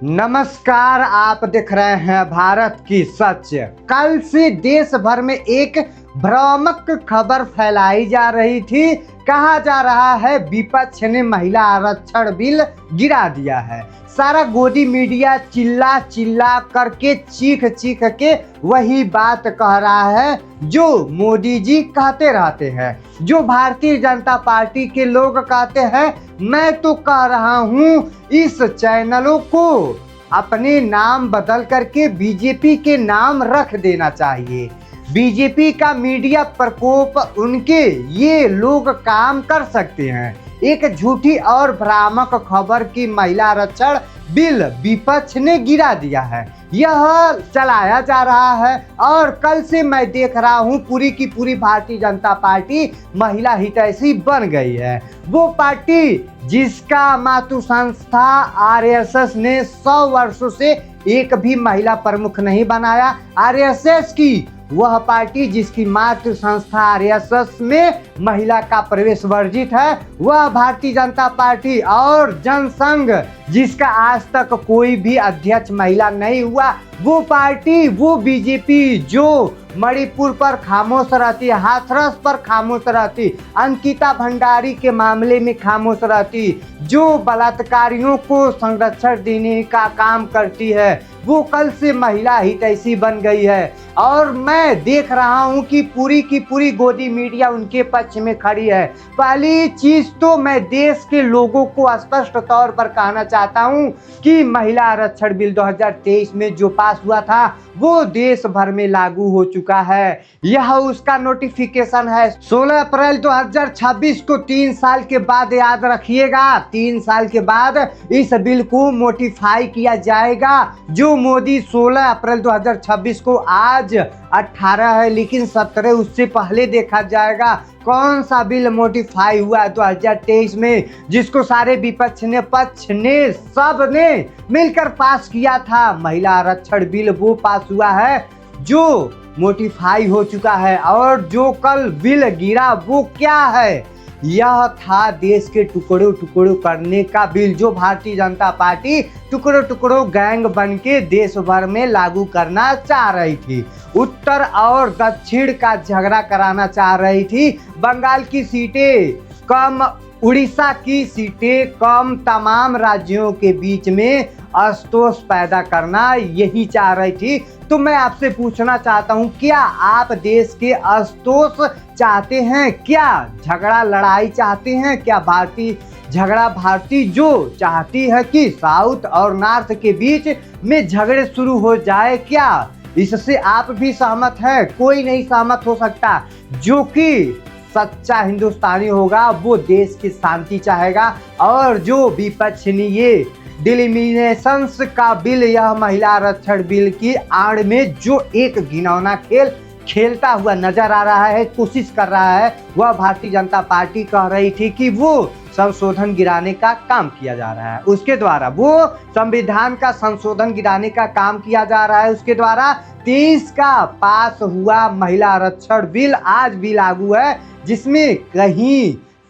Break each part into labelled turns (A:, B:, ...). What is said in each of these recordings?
A: नमस्कार, आप देख रहे हैं भारत की सच। कल से देश भर में एक भ्रामक खबर फैलाई जा रही थी। कहा जा रहा है विपक्ष ने महिला आरक्षण बिल गिरा दिया है। सारा गोदी मीडिया चिल्ला चिल्ला करके चीख चीख के वही बात कह रहा है जो मोदी जी कहते रहते हैं, जो भारतीय जनता पार्टी के लोग कहते हैं। मैं तो कह रहा हूं इस चैनलों को अपने नाम बदल करके बीजेपी के नाम रख देना चाहिए। बीजेपी का मीडिया प्रकोप उनके ये लोग काम कर सकते हैं। एक झूठी और भ्रामक खबर की महिला आरक्षण बिल विपक्ष ने गिरा दिया है, यह चलाया जा रहा है। और कल से मैं देख रहा हूं पूरी की पूरी भारतीय जनता पार्टी महिला हितैषी बन गई है। वो पार्टी जिसका मातृ संस्था आरएसएस ने 100 वर्षों से एक भी महिला प्रमुख नहीं बनाया। आरएसएस की वह पार्टी जिसकी मातृ संस्था आरएसएस में महिला का प्रवेश वर्जित है, वह भारतीय जनता पार्टी। और जनसंघ जिसका आज तक कोई भी अध्यक्ष महिला नहीं हुआ, वो पार्टी, वो बीजेपी जो मणिपुर पर खामोश रहती, हाथरस पर खामोश रहती, अंकिता भंडारी के मामले में खामोश रहती, जो बलात्कारियों को संरक्षण देने का काम करती है, वो कल से महिला हितैषी बन गई है। और मैं देख रहा हूं कि पूरी की पूरी गोदी मीडिया उनके पक्ष में खड़ी है। पहली चीज तो मैं देश के लोगों को स्पष्ट तौर पर कहना चाहता हूं कि महिला आरक्षण बिल 2023 में जो पास हुआ था वो देश भर में लागू हो चुका है। यह उसका नोटिफिकेशन है 16 अप्रैल 2026 को। 3 साल के बाद, याद रखिएगा, 3 साल के बाद इस बिल को नोटिफाई किया जाएगा। जो मोदी 16 अप्रैल 2026 को, आज 18 है लेकिन 17 उससे पहले देखा जाएगा कौन सा बिल नोटिफाई हुआ 2023 में, जिसको सारे विपक्ष ने, पक्ष ने, सब ने मिलकर पास किया था। महिला आरक्षण बिल वो पास हुआ है जो नोटिफाई हो चुका है। और जो कल बिल गिरा वो क्या है? यह था देश के टुकड़ों टुकड़ों करने का बिल, जो भारतीय जनता पार्टी टुकड़ों टुकड़ों गैंग बन के देश भर में लागू करना चाह रही थी। उत्तर और दक्षिण का झगड़ा कराना चाह रही थी। बंगाल की सीटें कम, उड़ीसा की सीटें कम, तमाम राज्यों के बीच में असंतोष पैदा करना यही चाह रही थी। तो मैं आपसे पूछना चाहता हूं, क्या आप देश के असंतोष चाहते हैं? क्या झगड़ा लड़ाई चाहते हैं? क्या भारती जो चाहती है कि साउथ और नॉर्थ के बीच में झगड़े शुरू हो जाए? क्या इससे आप भी सहमत हैं? कोई नहीं सहमत हो सकता। जो कि सच्चा हिंदुस्तानी होगा वो देश की शांति चाहेगा। और जो विपक्ष ने ये डिलिमिनेशंस का बिल, यह महिला आरक्षण बिल की आड़ में जो एक घिनौना खेल खेलता हुआ नजर आ रहा है, कोशिश कर रहा है, वह भारतीय जनता पार्टी कह रही थी कि वो संशोधन गिराने का काम किया जा रहा है। उसके द्वारा वो संविधान का संशोधन गिराने का काम किया जा रहा है। उसके द्वारा 23 का पास हुआ महिला आरक्षण बिल आज भी लागू है, जिसमें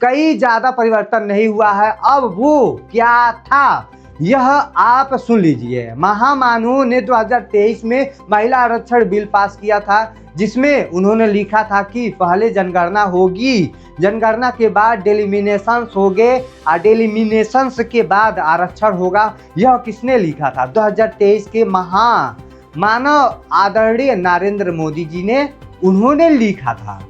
A: कई ज्यादा परिवर्तन नहीं हुआ है। अब वो क्या था यह आप सुन लीजिए। महामानवों ने 2023 में महिला आरक्षण बिल पास किया था, जिसमें उन्होंने लिखा था कि पहले जनगणना होगी, जनगणना के बाद डिलिमिनेशंस होंगे और डिलिमिनेशंस के बाद आरक्षण होगा। यह किसने लिखा था? 2023 के मानव आदरणीय नरेंद्र मोदी जी ने, उन्होंने लिखा था।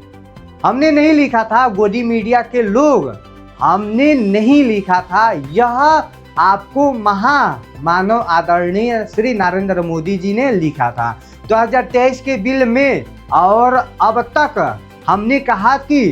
A: हमने नहीं लिखा था, गोदी मीडिया के लोग, हमने नहीं लिखा था। यह आपको मानव आदरणीय श्री नरेंद्र मोदी जी ने लिखा था 2023 के बिल में। और अब तक हमने कहा कि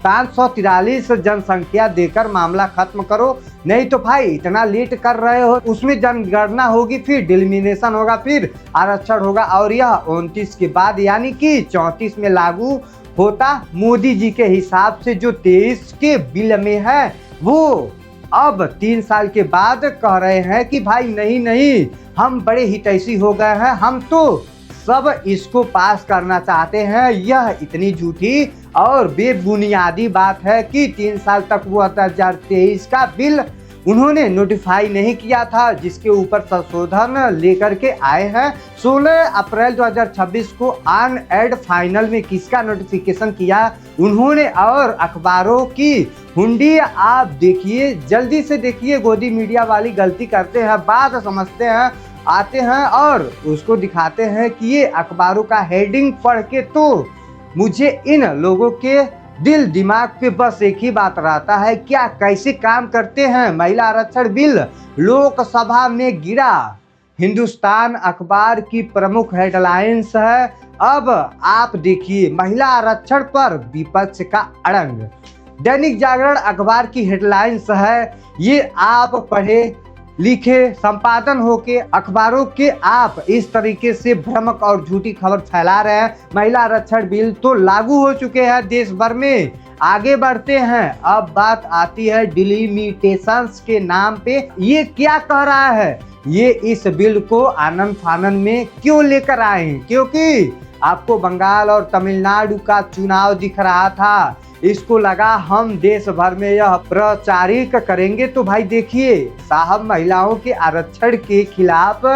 A: 543 जनसंख्या देकर मामला खत्म करो, नहीं तो भाई इतना लेट कर रहे हो। उसमें जनगणना होगी, फिर डिलिमिनेशन होगा, फिर आरक्षण होगा, और यह 29 के बाद यानी कि 34 में लागू होता। मोदी जी के हिसाब से जो 23 के बिल में है वो अब 3 साल के बाद कह रहे हैं कि भाई नहीं, हम बड़े हितैषी हो गए हैं, हम तो सब इसको पास करना चाहते हैं। यह इतनी झूठी और बेबुनियादी बात है कि 3 साल तक वो 2023 का बिल उन्होंने नोटिफाई नहीं किया था, जिसके ऊपर संशोधन लेकर के आए हैं। 16 अप्रैल 2026 को ऑन एड फाइनल में किसका नोटिफिकेशन किया उन्होंने, और अखबारों की हुंडी आप देखिए, जल्दी से देखिए। गोदी मीडिया वाली गलती करते हैं, बात समझते हैं, आते हैं और उसको दिखाते हैं कि ये अखबारों का हेडिंग पढ़ के तो मुझे इन लोगों के दिल दिमाग पे बस एक ही बात रहता है, क्या कैसे काम करते हैं। महिला आरक्षण बिल लोकसभा में गिरा, हिंदुस्तान अखबार की प्रमुख हेडलाइंस है। अब आप देखिए, महिला आरक्षण पर विपक्ष का अड़ंग। दैनिक जागरण अखबार की हेडलाइंस है, ये आप पढ़े लिखे संपादन होके अखबारों के आप इस तरीके से भ्रामक और झूठी खबर फैला रहे हैं। महिला आरक्षण बिल तो लागू हो चुके हैं देश भर में, आगे बढ़ते हैं। अब बात आती है डिलिमिटेशंस के नाम पे ये क्या कह रहा है, ये इस बिल को आनंद फानन में क्यों लेकर आए हैं, क्योंकि आपको बंगाल और तमिलनाडु का चुनाव दिख रहा था, इसको लगा हम देश भर में यह प्रचारित करेंगे। तो भाई देखिए साहब, महिलाओं के आरक्षण के खिलाफ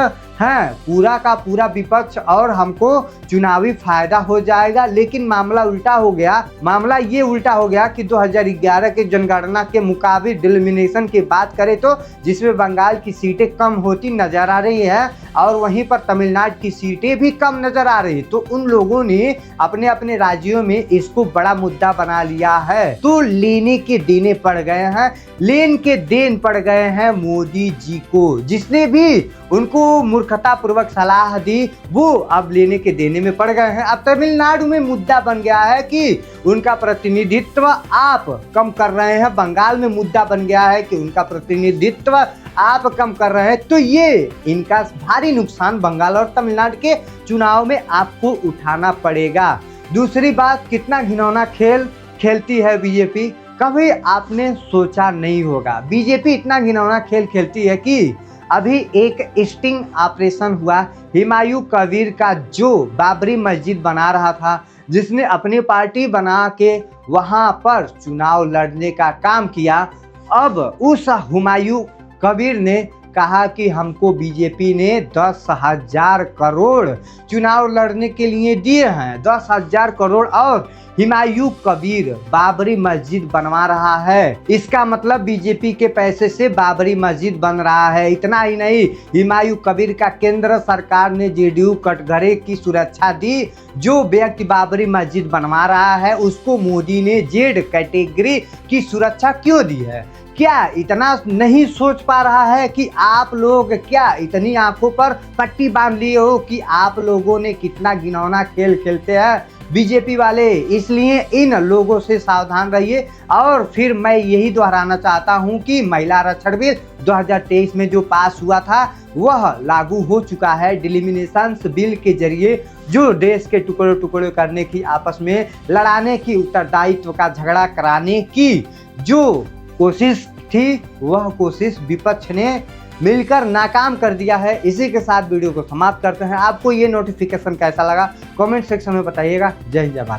A: हैं पूरा का पूरा विपक्ष और हमको चुनावी फायदा हो जाएगा। लेकिन मामला उल्टा हो गया, मामला ये उल्टा हो गया कि 2011 के जनगणना के मुताबिक डिलिमिनेशन की बात करें तो जिसमें बंगाल की सीटें कम होती नजर आ रही है और वहीं पर तमिलनाडु की सीटें भी कम नजर आ रही, तो उन लोगों ने अपने अपने राज्यों में इसको बड़ा मुद्दा बना लिया है। तो लेने के देने पड़ गए हैं, लेन के देन पड़ गए हैं मोदी जी को, जिसने भी उनको मूर्खता पूर्वक सलाह दी वो अब लेने के देने में पड़ गए हैं। अब तमिलनाडु में मुद्दा बन गया है कि उनका प्रतिनिधित्व आप कम कर रहे हैं, बंगाल में मुद्दा बन गया है कि उनका प्रतिनिधित्व आप कम कर रहे हैं। तो ये इनका भारी नुकसान बंगाल और तमिलनाडु के चुनाव में आपको उठाना पड़ेगा। दूसरी बात, कितना घिनौना खेल खेलती है बीजेपी, कभी आपने सोचा नहीं होगा। बीजेपी इतना घिनौना खेल खेलती है कि अभी एक स्टिंग ऑपरेशन हुआ हुमायूं कबीर का, जो बाबरी मस्जिद बना रहा था, जिसने अपनी पार्टी बना के वहां पर चुनाव लड़ने का काम किया। अब उस हुमायूं कबीर ने कहा कि हमको बीजेपी ने 10,000 करोड़ चुनाव लड़ने के लिए दिए हैं, 10,000 करोड़, और हुमायूं कबीर बाबरी मस्जिद बनवा रहा है। इसका मतलब बीजेपी के पैसे से बाबरी मस्जिद बन रहा है। इतना ही नहीं, हुमायूं कबीर का केंद्र सरकार ने जेडीयू कटघरे की सुरक्षा दी। जो व्यक्ति बाबरी मस्जिद बनवा रहा है उसको मोदी ने जेड कैटेगरी की सुरक्षा क्यों दी है? क्या इतना नहीं सोच पा रहा है कि आप लोग क्या इतनी आंखों पर पट्टी बांध लिए हो कि आप लोगों ने कितना घिनौना खेल खेलते हैं बीजेपी वाले? इसलिए इन लोगों से सावधान रहिए। और फिर मैं यही दोहराना चाहता हूं कि महिला आरक्षण बिल 2023 में जो पास हुआ था वह लागू हो चुका है। डिलिमिनेशन बिल के जरिए जो देश के टुकड़े टुकड़े करने की, आपस में लड़ाने की, उत्तरदायित्व का झगड़ा कराने की जो कोशिश थी, वह कोशिश विपक्ष ने मिलकर नाकाम कर दिया है। इसी के साथ वीडियो को समाप्त करते हैं। आपको ये नोटिफिकेशन कैसा लगा कमेंट सेक्शन में बताइएगा। जय हिंद, जय भारत।